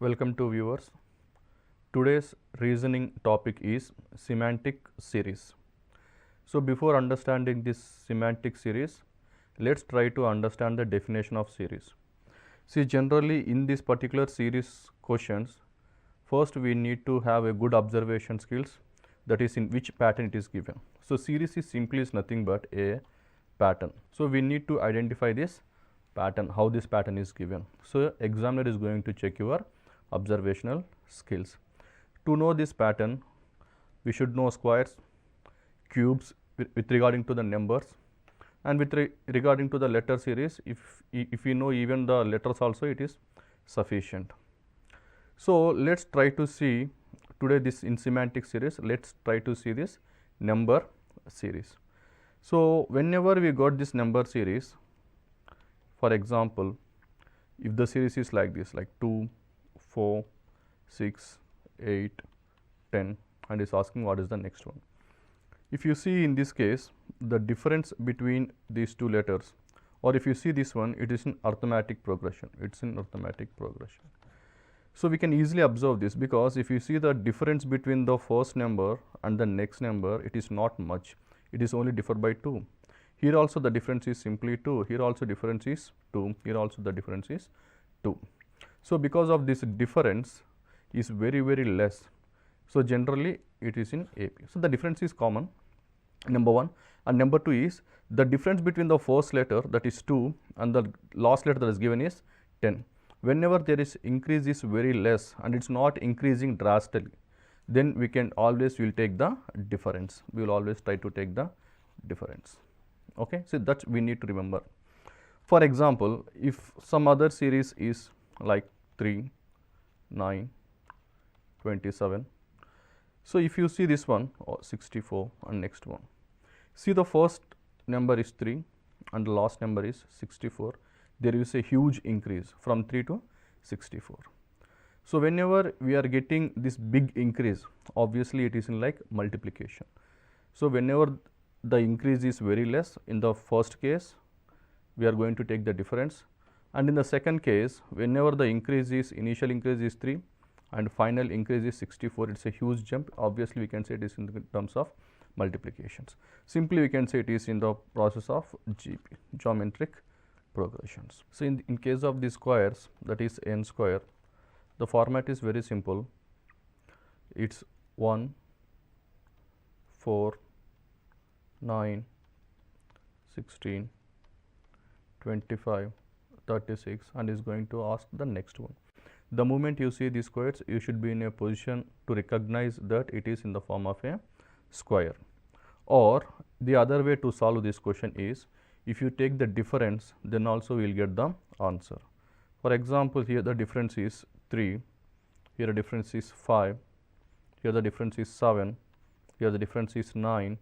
Welcome to viewers. Today's reasoning topic is semantic series. So before understanding this semantic series, let's try to understand the definition of series. See, generally in this particular series questions, first we need to have a good observation skills, that is in which pattern it is given. So series is simply is nothing but a pattern. So we need to identify this pattern, how this pattern is given. So examiner is going to check your observational skills. To know this pattern, we should know squares, cubes with regarding to the numbers, and with regarding to the letter series, if we know even the letters also, it is sufficient. So let's try to see today this in semantic series. Let's try to see this number series. So whenever we got this number series, for example, if the series is like this, like 2, 4, 6, 8, 10, and is asking what is the next one. If you see in this case, the difference between these two letters, or if you see this one, it is in arithmetic progression. It's in arithmetic progression. So we can easily observe this, because if you see the difference between the first number and the next number, it is not much. It is only differ by 2. Here also the difference is simply 2. Here also difference is 2. Here also the difference is 2. So because of this difference is very less, so generally it is in AP. So the difference is common, number 1, and number 2 is the difference between the first letter, that is 2, and the last letter that is given is 10. Whenever there is increase is very less and it's not increasing drastically, then we can always will take the difference. We will always try to take the difference. Okay, so that we need to remember. For example, if some other series is like 3, 9, 27. So if you see this one, 64, and next one, see the first number is 3 and the last number is 64. There is a huge increase from 3 to 64. So whenever we are getting this big increase, obviously it is in like multiplication. So whenever the increase is very less, in the first case we are going to take the difference, and in the second case, whenever the increase is, initial increase is 3 and final increase is 64, it's a huge jump. Obviously we can say it is in the terms of multiplications. Simply we can say it is in the process of GP, geometric progressions. So in case of the squares, that is n square, the format is very simple. It's 1, 4, 9, 16, 25, 36, and is going to ask the next one. The moment you see these squares, you should be in a position to recognize that it is in the form of a square. Or the other way to solve this question is, if you take the difference, then also we will get the answer. For example, here the difference is 3, here the difference is 5, here the difference is 7, here the difference is 9,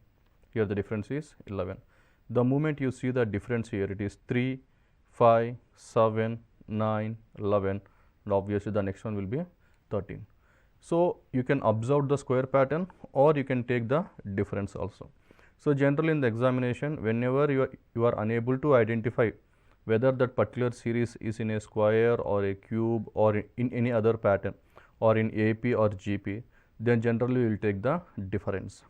here the difference is 11. The moment you see the difference here, it is 3, 5, 7, 9, 11, and obviously the next one will be 13. So you can observe the square pattern, or you can take the difference also. So generally in the examination, whenever you are unable to identify whether that particular series is in a square or a cube or in any other pattern or in AP or GP, then generally you will take the difference.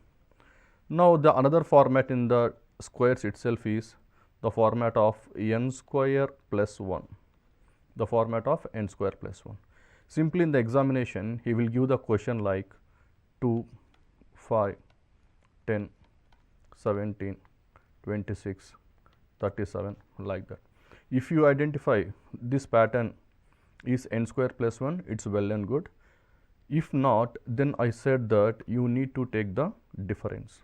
Now the another format in the squares itself is the format of n square plus 1, the format of n square plus 1. Simply in the examination, he will give the question like 2, 5, 10, 17, 26, 37, like that. If you identify this pattern is n square plus 1, it's well and good. If not, then I said that you need to take the difference.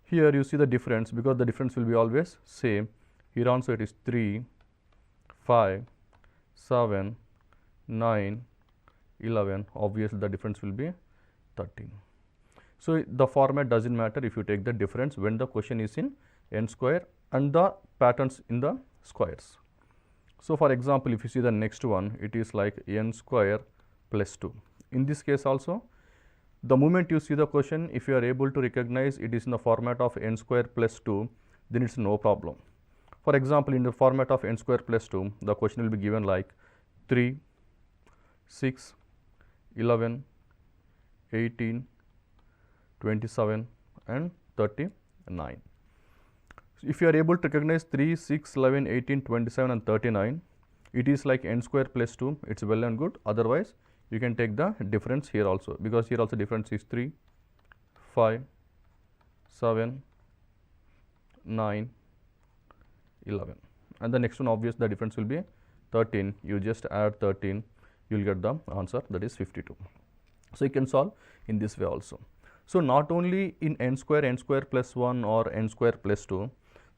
Here you see the difference, because the difference will be always same. Here also it is 3, 5, 7, 9, 11. Obviously the difference will be 13. So the format doesn't matter if you take the difference when the question is in n square and the patterns in the squares. So for example, if you see the next one, it is like n square plus 2. In this case also, the moment you see the question, if you are able to recognize it is in the format of n square plus 2, then it's no problem. For example, in the format of n square plus 2, the question will be given like 3, 6, 11, 18, 27 and 39. If you are able to recognize 3, 6, 11, 18, 27 and 39, it is like n square plus 2, it is well and good. Otherwise, you can take the difference here also, because here also difference is 3, 5, 7, 9, 11. And the next one, obvious, the difference will be 13. You just add 13, you will get the answer, that is 52. So, you can solve in this way also. So, not only in n square plus 1 or n square plus 2,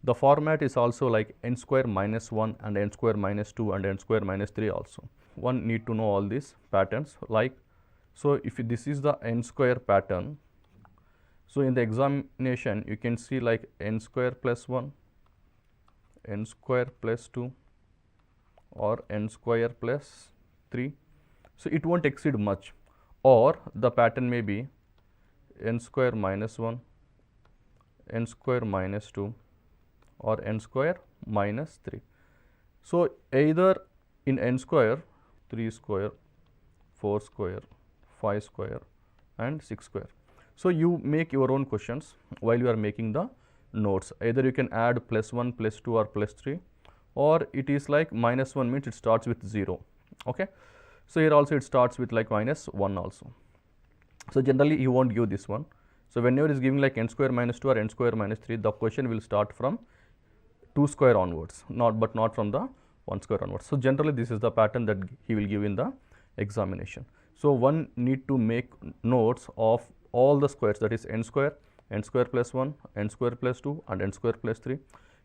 the format is also like n square minus 1 and n square minus 2 and n square minus 3 also. One need to know all these patterns, like, so if this is the n square pattern, so in the examination you can see like n square plus 1, n square plus 2 or n square plus 3. So, it won't exceed much, or the pattern may be n square minus 1, n square minus 2 or n square minus 3. So, either in n square, 3 square, 4 square, 5 square and 6 square. So, you make your own questions while you are making the notes. Either you can add plus 1, plus 2 or plus 3, or it is like minus 1 means it starts with 0. Okay. So, here also it starts with like minus 1 also. So, generally you won't give this one. So, whenever it is giving like n square minus 2 or n square minus 3, the question will start from 2 square onwards, but not from the 1 square onwards. So, generally this is the pattern that he will give in the examination. So, one need to make notes of all the squares, that is n square plus 1, n square plus 2 and n square plus 3.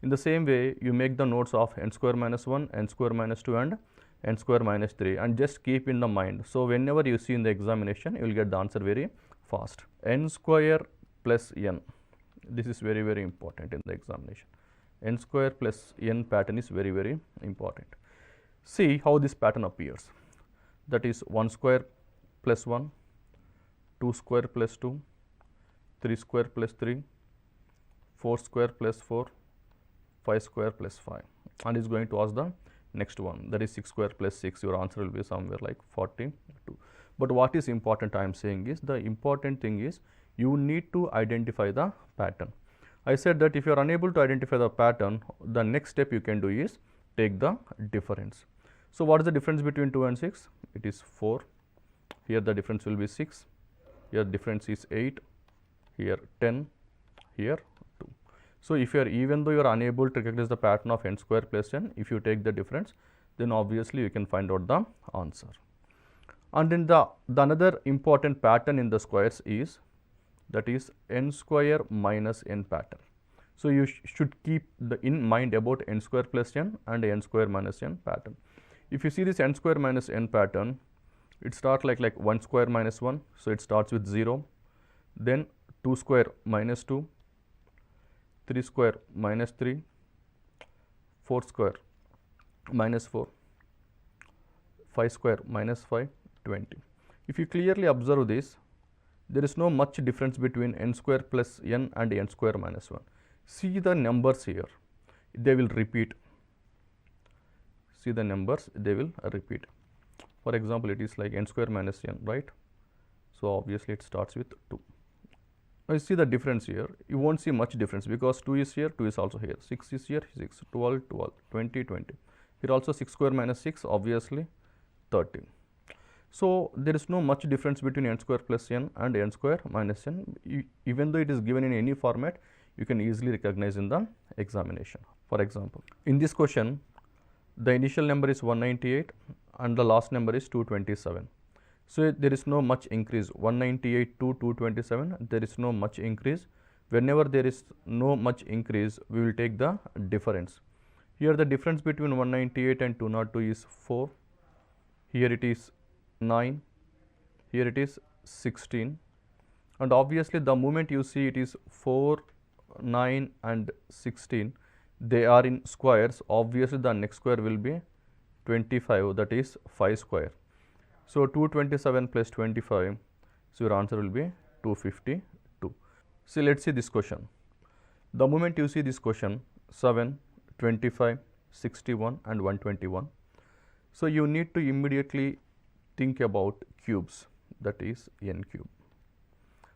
In the same way, you make the notes of n square minus 1, n square minus 2 and n square minus 3, and just keep in the mind. So, whenever you see in the examination, you will get the answer very fast. N square plus n, this is very, very important in the examination. N square plus n pattern is very, very important. See how this pattern appears, that is 1 square plus 1, 2 square plus 2, 3 square plus 3, 4 square plus 4, 5 square plus 5, and is going to ask the next one, that is 6 square plus 6. Your answer will be somewhere like 42. But what is important, I am saying is, the important thing is you need to identify the pattern. I said that if you are unable to identify the pattern, the next step you can do is take the difference. So, what is the difference between 2 and 6? It is 4. Here the difference will be 6. Here difference is 8. Here 10. Here 2. So, if you are, even though you are unable to recognize the pattern of n square plus n, if you take the difference, then obviously you can find out the answer. And then the another important pattern in the squares is, that is n square minus n pattern. So, you should keep in mind about n square plus n and n square minus n pattern. If you see this n square minus n pattern, it starts like 1 square minus 1. So, it starts with 0, then 2 square minus 2, 3 square minus 3, 4 square minus 4, 5 square minus 5, 20. If you clearly observe this, there is no much difference between n square plus n and n square minus 1. See the numbers here, they will repeat. See the numbers, they will repeat. For example, it is like n square minus n, right? So, obviously it starts with 2. Now, you see the difference here, you won't see much difference, because 2 is here, 2 is also here, 6 is here, 6, 12, 12, 20, 20. Here also 6 square minus 6, obviously 13. So, there is no much difference between n square plus n and n square minus n. Even though it is given in any format, you can easily recognize in the examination. For example, in this question, the initial number is 198 and the last number is 227. So, there is no much increase, 198 to 227, there is no much increase. Whenever there is no much increase, we will take the difference. Here the difference between 198 and 202 is 4, here it is 9, here it is 16, and obviously the moment you see it is 4, 9 and 16, they are in squares, obviously the next square will be 25, that is 5 square. So, 227 plus 25, so your answer will be 252. So, let us see this question. The moment you see this question, 7, 25, 61 and 121. So, you need to immediately think about cubes. that is n cube.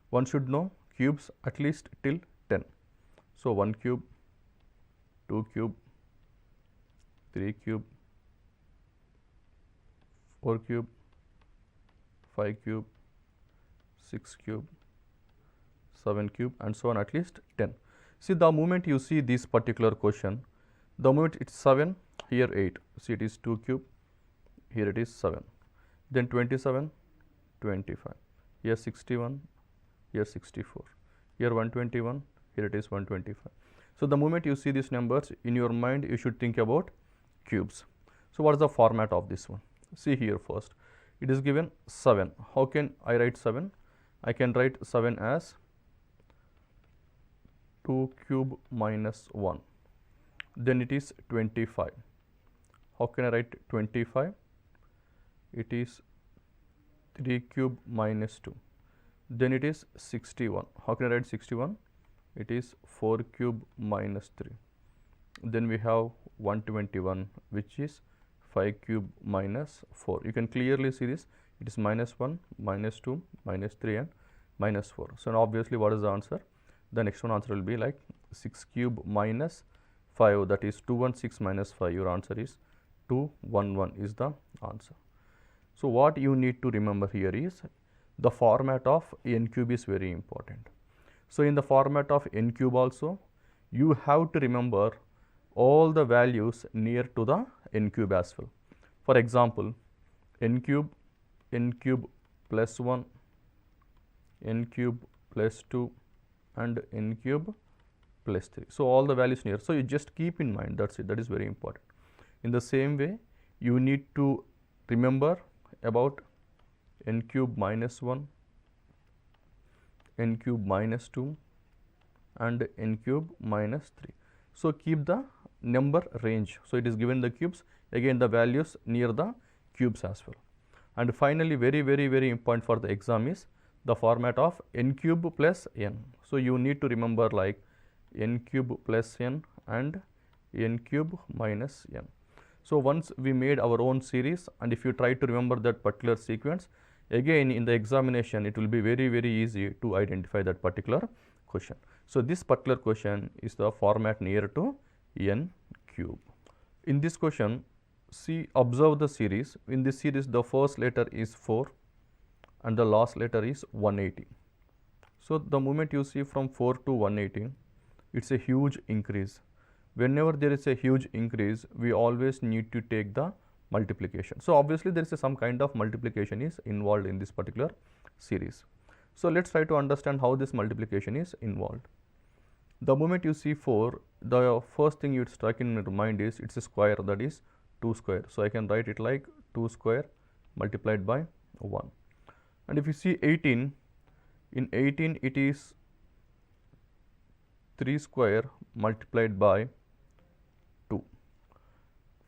One should know cubes at least till 10. So 1 cube, 2 cube, 3 cube, 4 cube, 5 cube, 6 cube, 7 cube, and so on, at least 10. See, the moment you see this particular question, the moment it's 7, here 8. See, it is 2 cube, here it is 7. Then 27, 25. Here 61, here 64. Here 121, here it is 125. So the moment you see these numbers, in your mind you should think about cubes. So what is the format of this one? See here first. It is given 7. How can I write 7? I can write 7 as 2 cube minus 1. Then it is 25. How can I write 25? It is 3 cube minus 2. Then it is 61. How can I write 61? It is 4 cube minus 3. Then we have 121, which is 5 cube minus 4. You can clearly see this. It is minus 1, minus 2, minus 3 and minus 4. So now obviously what is the answer? The next one answer will be like 6 cube minus 5, that is 216 minus 5. Your answer is 211 is the answer. So what you need to remember here is the format of n cube is very important. So in the format of n cube also, you have to remember all the values near to the n cube as well. For example, n cube plus 1, n cube plus 2 and n cube plus 3. So all the values near. So you just keep in mind, that's it, that is very important. In the same way, you need to remember about n cube minus 1, n cube minus 2 and n cube minus 3. So keep the number range. So it is given the cubes, again the values near the cubes as well. And finally, very important for the exam is the format of n cube plus n. So you need to remember like n cube plus n and n cube minus n. So once we made our own series, and if you try to remember that particular sequence, again in the examination it will be very easy to identify that particular question. So this particular question is the format near to n cube. In this question, see, observe the series. In this series, the first letter is 4 and the last letter is 180. So the moment you see from 4 to 180, it's a huge increase. Whenever there is a huge increase, we always need to take the multiplication. So obviously there is some kind of multiplication is involved in this particular series. So let's try to understand how this multiplication is involved. The moment you see 4, the first thing you strike in your mind is it's a square, that is 2 square. So I can write it like 2 square multiplied by 1. And if you see 18, in 18 it is 3 square multiplied by 2.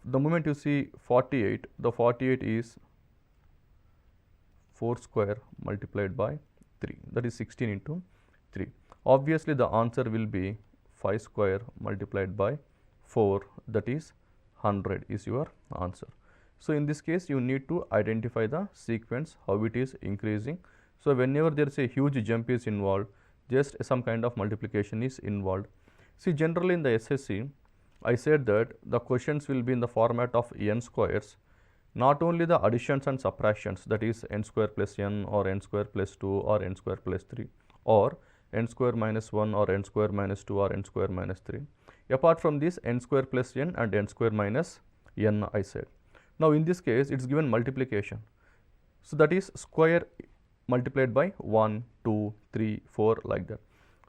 The moment you see 48, the 48 is 4 square multiplied by 3, that is 16 into 3. Obviously the answer will be 5 square multiplied by 4, that is 100 is your answer. So in this case you need to identify the sequence, how it is increasing. So whenever there is a huge jump is involved, just some kind of multiplication is involved. See, generally in the SSC, I said that the questions will be in the format of n squares, not only the additions and subtractions, that is n square plus n or n square plus 2 or n square plus 3 or n square minus 1 or n square minus 2 or n square minus 3. Apart from this, n square plus n and n square minus n I said. Now in this case it is given multiplication. So that is square multiplied by 1, 2, 3, 4 like that.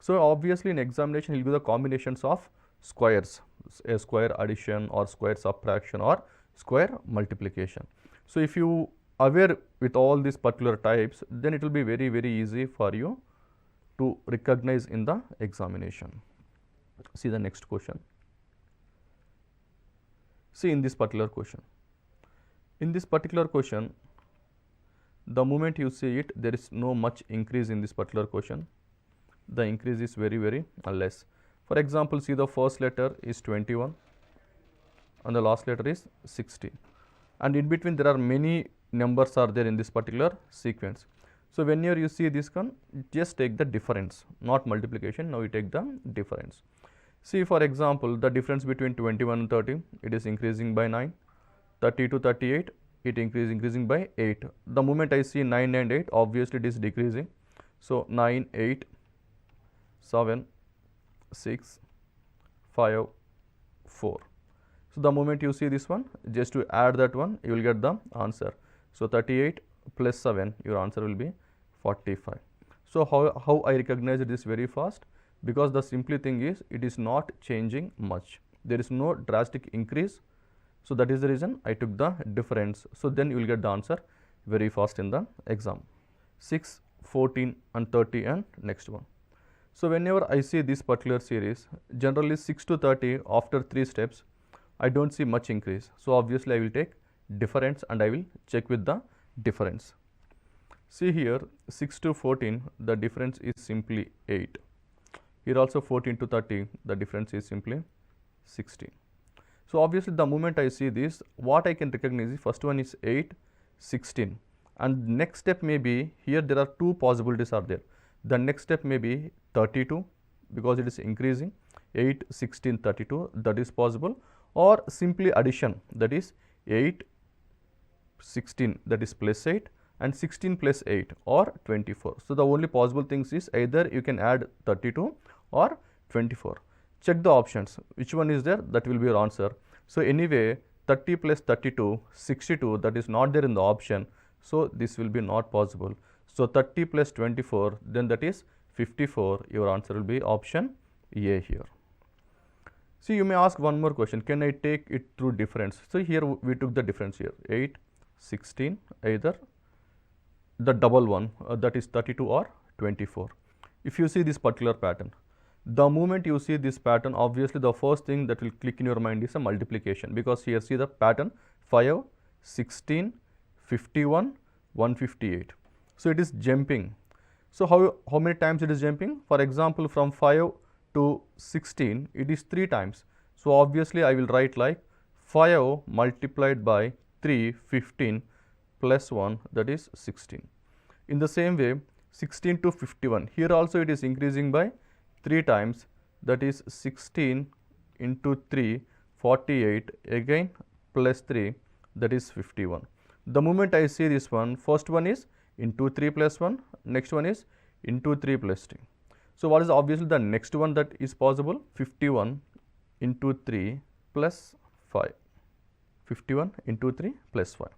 So obviously in examination he will give the combinations of squares, a square addition or square subtraction or square multiplication. So if you aware with all these particular types, then it will be very easy for you to recognize in the examination. See the next question. See in this particular question. In this particular question, the moment you see it, there is no much increase in this particular question. The increase is very less. For example, see the first letter is 21 and the last letter is 60. And in between there are many numbers are there in this particular sequence. So whenever you see this one, just take the difference, not multiplication. Now you take the difference. See, for example, the difference between 21 and 30, it is increasing by 9. 30 to 38, it increasing by 8. The moment I see 9 and 8, obviously it is decreasing. So 9, 8, 7, 6, 5, 4. So the moment you see this one, just to add that one, you will get the answer. So 38 plus 7, your answer will be 45. So how I recognize this very fast? Because the simply thing is, it is not changing much. There is no drastic increase. So that is the reason I took the difference. So then you will get the answer very fast in the exam. 6, 14 and 30 and next one. So whenever I see this particular series, generally 6 to 30 after 3 steps, I don't see much increase. So obviously I will take difference and I will check with the difference. See here, 6 to 14, the difference is simply 8. Here also 14 to 30, the difference is simply 16. So obviously the moment I see this, what I can recognize is first one is 8, 16. And next step may be, here there are two possibilities are there. The next step may be 32 because it is increasing, 8, 16, 32, that is possible, or simply addition, that is 8, 16, that is plus 8, and 16 plus 8 or 24. So the only possible things is either you can add 32 or 24. Check the options, which one is there, that will be your answer. So anyway, 30 plus 32, 62, that is not there in the option. So this will be not possible. So 30 plus 24, then that is 54. Your answer will be option A here. See, you may ask one more question. Can I take it through difference? So here we took the difference here, 8, 16, either the double one, that is 32 or 24. If you see this particular pattern, the moment you see this pattern, obviously the first thing that will click in your mind is a multiplication, because here see the pattern 5, 16, 51, 158. So it is jumping. So how many times it is jumping? For example, from 5 to 16, it is 3 times. So obviously I will write like 5 multiplied by 3, 15 plus 1, that is 16. In the same way, 16 to 51, here also it is increasing by 3 times, that is 16 into 3, 48, again plus 3, that is 51. The moment I see this one, first one is into 3 plus 1, next one is into 3 plus 2. So what is obviously the next one that is possible? 51 into 3 plus 5. 51 into 3 plus 5.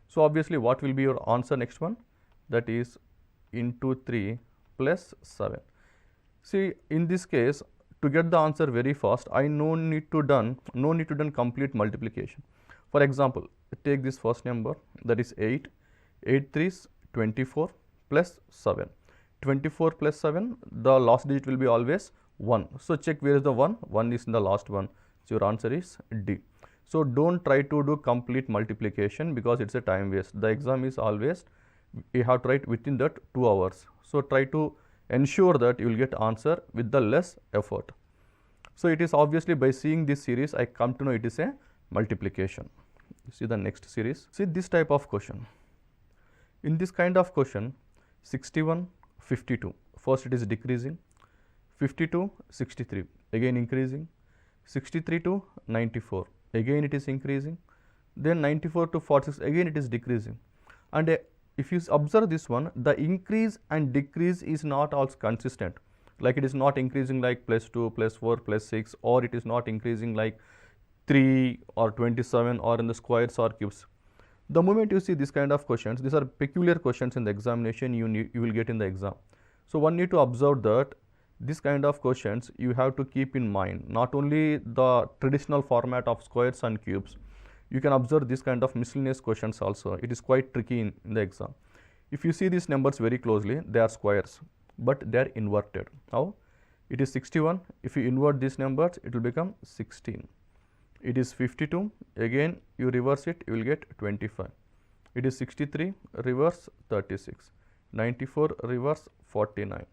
So obviously what will be your answer next one? That is into 3 plus 7. See, in this case, to get the answer very fast, I no need to done complete multiplication. For example, take this first number, that is 8. 8 3s 24 plus 7. 24 plus 7, the last digit will be always 1. So check where is the 1. 1 is in the last one. So your answer is D. So don't try to do complete multiplication because it's a time waste. The exam is always, you have to write within that 2 hours. So try to ensure that you will get answer with the less effort. So it is obviously by seeing this series, I come to know it is a multiplication. You see the next series. See this type of question. In this kind of question, 61, 52, first it is decreasing, 52, 63, again increasing, 63 to 94, again it is increasing, then 94 to 46, again it is decreasing. And if you observe this one, the increase and decrease is not also consistent. Like it is not increasing like plus 2, plus 4, plus 6, or it is not increasing like 3 or 27 or in the squares or cubes. The moment you see this kind of questions, these are peculiar questions in the examination you will get in the exam. So one need to observe that this kind of questions you have to keep in mind, not only the traditional format of squares and cubes. You can observe this kind of miscellaneous questions also. It is quite tricky in the exam. If you see these numbers very closely, they are squares, but they are inverted. How? It is 61. If you invert these numbers, it will become 16. It is 52, again you reverse it, you will get 25. It is 63, reverse 36. 94, reverse 49.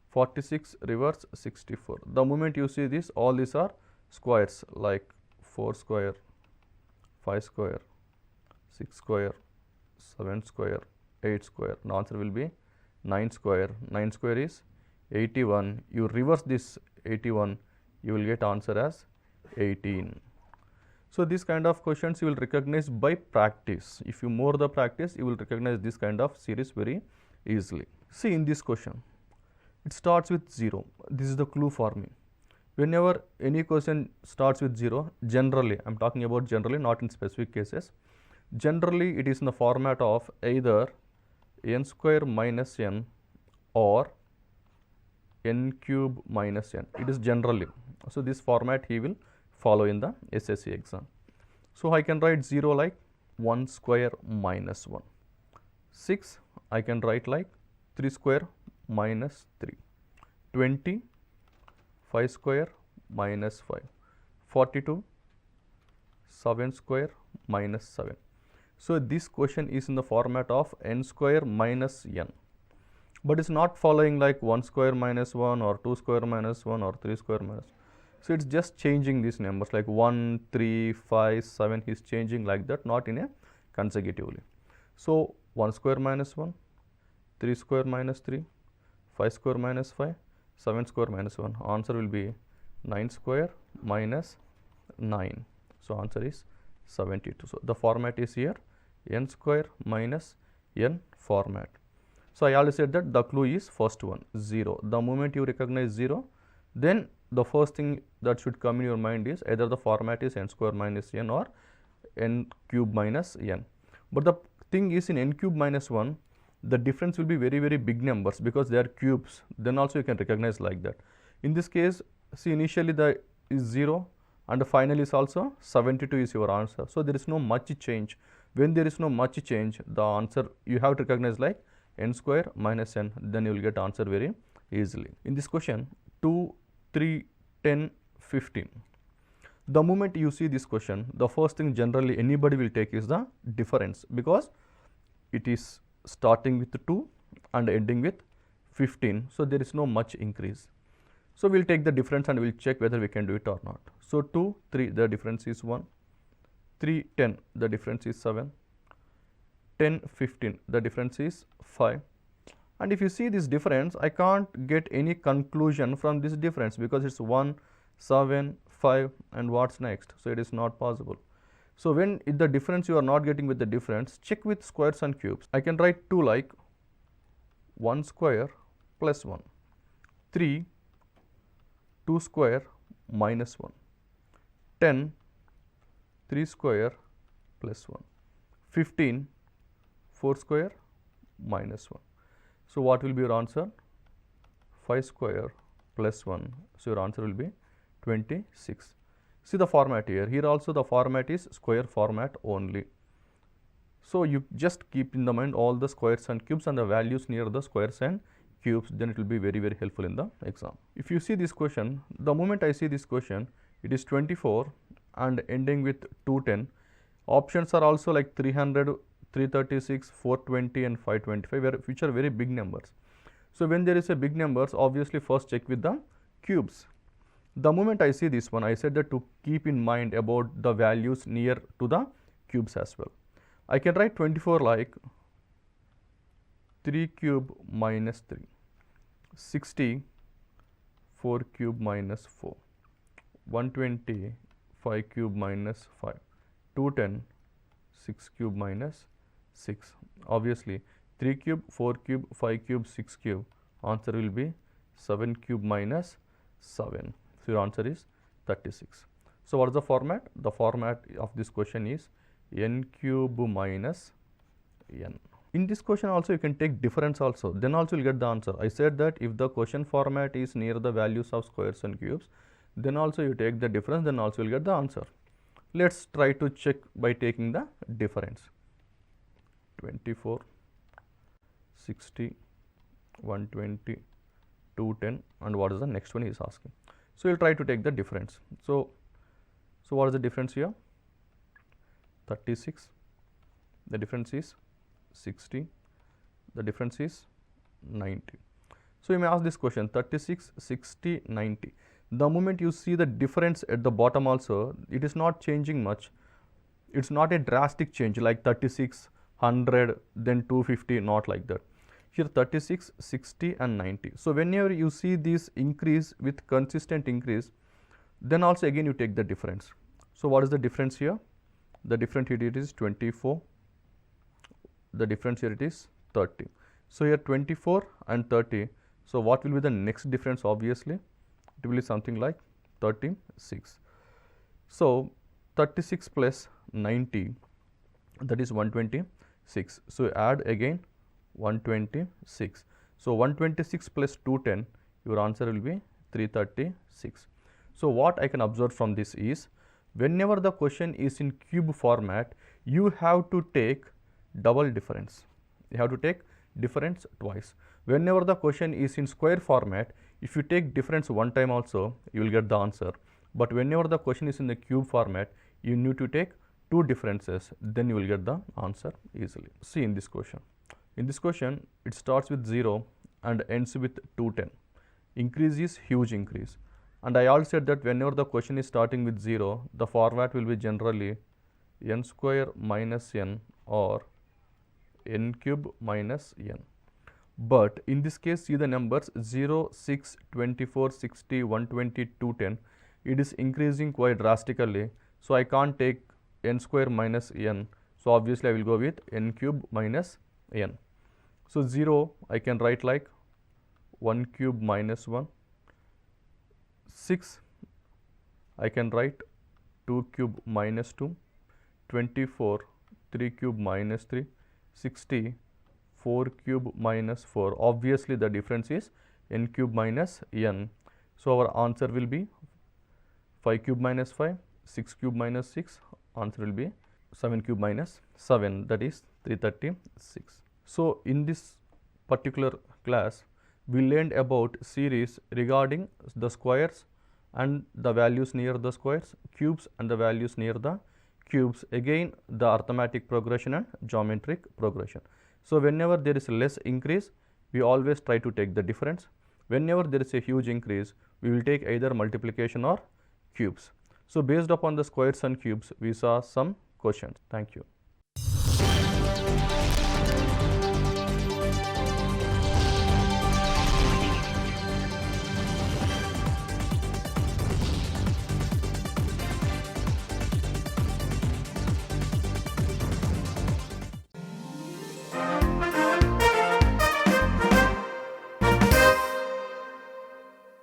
46, reverse 64. The moment you see this, all these are squares like 4 square, 5 square, 6 square, 7 square, 8 square. The answer will be 9 square. 9 square is 81. You reverse this 81, you will get answer as 18. So this kind of questions you will recognize by practice. If you more the practice, you will recognize this kind of series very easily. See in this question, it starts with 0. This is the clue for me. Whenever any question starts with 0, generally, I am talking about generally, not in specific cases, generally it is in the format of either n square minus n or n cube minus n. It is generally. So this format he will follow in the SSC exam. So I can write 0 like 1 square minus 1. 6 I can write like 3 square minus 3. 20 5 square minus 5. 42 7 square minus 7. So this question is in the format of n square minus n. But it's not following like 1 square minus 1 or 2 square minus 1 or 3 square minus 1. So it's just changing these numbers like 1, 3, 5, 7, he's changing like that, not in a consecutively. So 1 square minus 1, 3 square minus 3, 5 square minus 5, 7 square minus 1. Answer will be 9 square minus 9. So answer is 72. So the format is here n square minus n format. So I already said that the clue is first one, 0. The moment you recognize 0, then the first thing that should come in your mind is either the format is n square minus n or n cube minus n. But the thing is in n cube minus 1, the difference will be very, very big numbers because they are cubes. Then also you can recognize like that. In this case, see initially the is 0 and finally is also 72 is your answer. So there is no much change. When there is no much change, the answer you have to recognize like n square minus n, then you will get answer very easily. In this question, 2, 3, 10, 15. The moment you see this question, the first thing generally anybody will take is the difference because it is starting with 2 and ending with 15. So there is no much increase. So we will take the difference and we will check whether we can do it or not. So 2, 3, the difference is 1. 3, 10, the difference is 7. 10, 15, the difference is 5. And if you see this difference, I can't get any conclusion from this difference because it's 1, 7, 5 and what's next. So it is not possible. So when the difference you are not getting with the difference, check with squares and cubes. I can write 2 like 1 square plus 1. 3, 2 square minus 1. 10, 3 square plus 1. 15, 4 square minus 1. So what will be your answer? 5 square plus 1. So your answer will be 26. See the format here. Here also the format is square format only. So you just keep in the mind all the squares and cubes and the values near the squares and cubes. Then it will be very, very helpful in the exam. If you see this question, the moment I see this question, it is 24 and ending with 210. Options are also like 300, 336, 420 and 525, which are very big numbers. So when there is a big numbers, obviously first check with the cubes. The moment I see this one, I said that to keep in mind about the values near to the cubes as well. I can write 24 like 3 cube minus 3, 60, 4 cube minus 4, 120, 5 cube minus 5, 210, 6 cube minus 6. Obviously 3 cube, 4 cube, 5 cube, 6 cube, answer will be 7 cube minus 7. So your answer is 36. So what is the format? The format of this question is n cube minus n. In this question also you can take difference also, then also you will get the answer. I said that if the question format is near the values of squares and cubes, then also you take the difference, then also you will get the answer. Let's try to check by taking the difference. 24, 60, 120, 210 and what is the next one he is asking. So you will try to take the difference. So what is the difference here? 36, the difference is 60, the difference is 90. So you may ask this question 36, 60, 90. The moment you see the difference at the bottom also, it is not changing much. It's not a drastic change like 36, 100, then 250, not like that. here 36, 60 and 90. So whenever you see this increase with consistent increase, then also again you take the difference. So what is the difference here? The difference here it is 24, the difference here it is 30. So here 24 and 30. So what will be the next difference? Obviously it will be something like 36. So 36 plus 90, that is 126. So add again 126. So 126 plus 210, your answer will be 336. So what I can observe from this is, whenever the question is in cube format, you have to take double difference. You have to take difference twice. Whenever the question is in square format, if you take difference one time also, you will get the answer. But whenever the question is in the cube format, you need to take two differences, then you will get the answer easily. See in this question. In this question, it starts with 0 and ends with 210. Increase is huge increase. And I also said that whenever the question is starting with 0, the format will be generally n square minus n or n cube minus n. But in this case, see the numbers 0, 6, 24, 60, 120, 210. It is increasing quite drastically. So I can't take n square minus n. So obviously I will go with n cube minus n. So 0 I can write like 1 cube minus 1. 6 I can write 2 cube minus 2. 24 3 cube minus 3. 60 4 cube minus 4. Obviously the difference is n cube minus n. So our answer will be 5 cube minus 5, 6 cube minus 6, answer will be 7 cube minus 7, that is 336. So in this particular class, we learned about series regarding the squares and the values near the squares, cubes and the values near the cubes, again the arithmetic progression and geometric progression. So whenever there is less increase, we always try to take the difference. Whenever there is a huge increase, we will take either multiplication or cubes. So based upon the squares and cubes, we saw some questions. Thank you.